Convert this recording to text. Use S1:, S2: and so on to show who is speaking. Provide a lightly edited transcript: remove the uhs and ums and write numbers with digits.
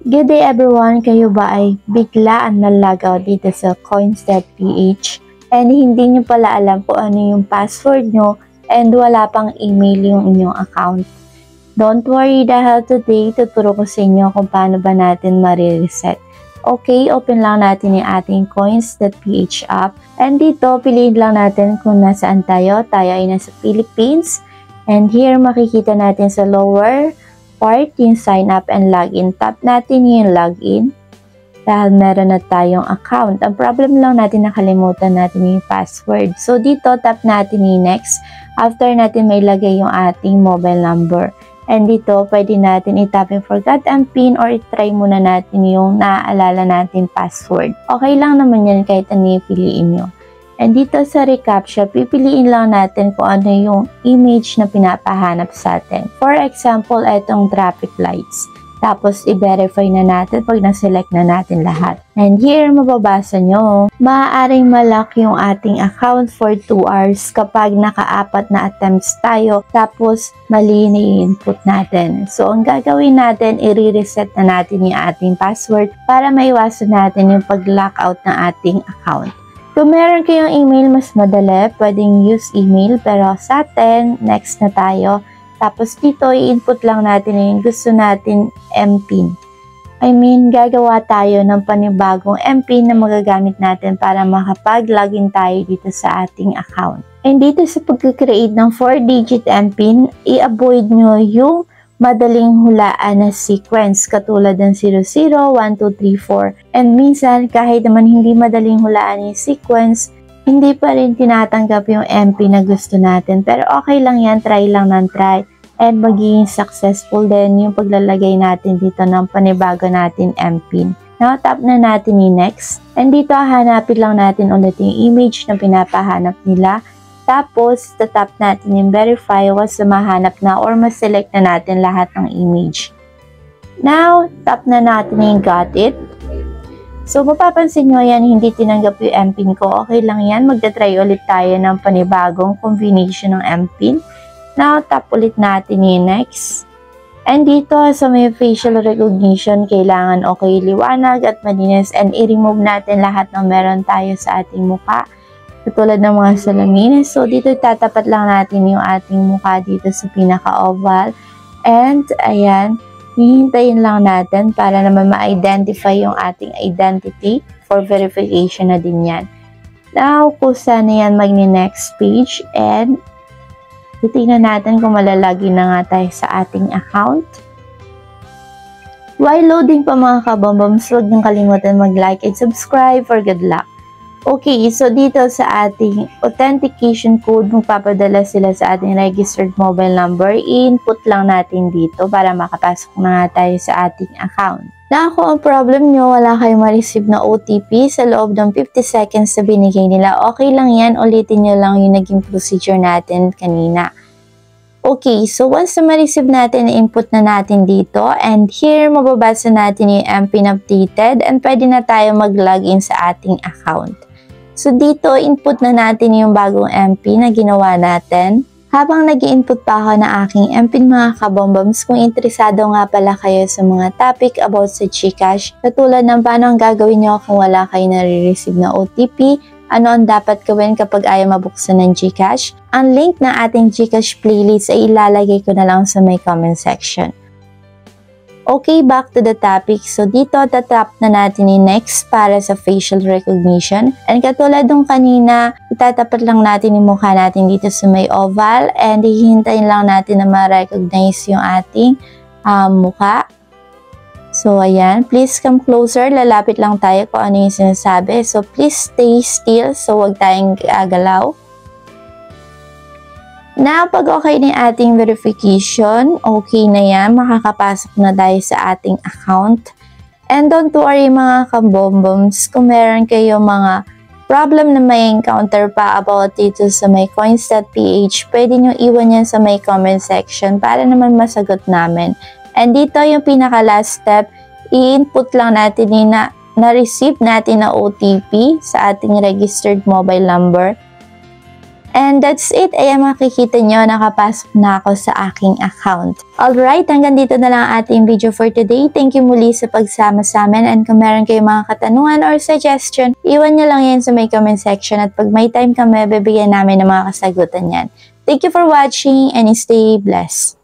S1: Good day everyone! Kayo ba ay biglaan nalagaw dito sa coins.ph and hindi nyo pala alam kung ano yung password nyo and wala pang email yung inyong account? Don't worry dahil today tuturo ko sa inyo kung paano ba natin marireset. Okay, open lang natin yung ating coins.ph app and dito piliin lang natin kung nasaan tayo. Tayo ay nasa Philippines and here makikita natin sa lower part yung sign up and login. Tap natin yung login dahil meron na tayong account. Ang problem lang natin nakalimutan natin yung password. So dito tap natin yung next after natin may lagay yung ating mobile number. And dito pwede natin itap yung forgot and pin or itry muna natin yung naaalala natin password. Okay lang naman yan kahit ano yung piliin nyo. And dito sa recaptcha, pipiliin lang natin kung ano yung image na pinapahanap sa atin. For example, itong traffic lights. Tapos, i-verify na natin pag na-select na natin lahat. And here, mababasa nyo, maaaring malock yung ating account for 2 hours kapag naka-4 na attempts tayo. Tapos, mali na yung input natin. So, ang gagawin natin, i-reset na natin yung ating password para maiwasan natin yung pag-lockout ng ating account. Kung meron kayong email, mas madali, pwedeng use email. Pero sa atin, next na tayo. Tapos dito, i-input lang natin yung gusto natin MPIN. I mean, gagawa tayo ng panibagong MPIN na magagamit natin para makapag-login tayo dito sa ating account. And dito sa pag-create ng 4-digit MPIN, i-avoid nyo yung madaling hulaan na sequence katulad ng 00, 1, 2, 3, 4. And minsan, kahit naman hindi madaling hulaan yung sequence, hindi pa rin tinatanggap yung MP na gusto natin. Pero okay lang yan, try lang ng try. And magiging successful din yung paglalagay natin dito ng panibago natin MPIN. Now, tap na natin yung next. And dito, hanapin lang natin ulit yung image na pinapahanap nila. Tapos, tatap natin yung verify once na mahanap na or ma-select na natin lahat ng image. Now, tap na natin yung got it. So, mapapansin nyo yan, hindi tinanggap yung MPIN ko. Okay lang yan. Magta-try ulit tayo ng panibagong combination ng MPIN. Now, tap ulit natin yung next. And dito sa may facial recognition, kailangan okay, liwanag at malinis. And i-remove natin lahat ng meron tayo sa ating mukha. Katulad ng mga salamin. So, dito tatapat lang natin yung ating mukha dito sa pinaka-oval. And, ayan. Hihintayin lang natin para naman ma-identify yung ating identity for verification na din yan. Now, kusa na yan mag-next page and titignan natin kung malalagin na nga tayo sa ating account. While loading pa mga kabombams, huwag niyong kalimutan mag-like and subscribe for good luck. Okay, so dito sa ating authentication code, magpapadala sila sa ating registered mobile number. I-input lang natin dito para makapasok na nga tayo sa ating account. Na kung ang problem nyo, wala kayong ma-receive na OTP sa loob ng 50 seconds na binigay nila, okay lang yan. Ulitin nyo lang yung naging procedure natin kanina. Okay, so once na ma-receive natin, input na natin dito. And here, mababasa natin yung MPIN updated and pwede na tayo mag-login sa ating account. So dito, input na natin yung bagong MPIN na ginawa natin. Habang nag-i-input pa ako ng aking MPIN mga kabombams, kung interesado nga pala kayo sa mga topic about sa GCash, katulad ng paano ang gagawin nyo kung wala kayo nare-receive na OTP, ano ang dapat gawin kapag ayaw mabuksan ng GCash, ang link ng ating GCash playlist ay ilalagay ko na lang sa may comment section. Okay, back to the topic. So, dito, tatap na natin yung next para sa facial recognition. And katulad nung kanina, itatapat lang natin yung mukha natin dito sa may oval and hihintayin lang natin na ma-recognize yung ating mukha. So, ayan. Please come closer. Lalapit lang tayo kung ano yung sinasabi. So, please stay still. So, huwag tayong gagalaw. Now, pag okay na yung ating verification, okay na yan, makakapasok na tayo sa ating account. And don't worry mga kabombams, kung meron kayo mga problem na may encounter pa about dito sa may coins.ph, pwede nyo iwan yan sa may comment section para naman masagot namin. And dito yung pinaka last step, i-input lang natin yung na-receive natin na OTP sa ating registered mobile number. And that's it. Ayan, makikita nyo, nakapasok na ako sa aking account. Alright, hanggang dito na lang ating video for today. Thank you muli sa pagsama sa amin. And kung meron kayong mga katanungan or suggestion, iwan nyo lang yan sa may comment section. At pag may time kami, bibigyan namin ng mga kasagutan yan. Thank you for watching and stay blessed.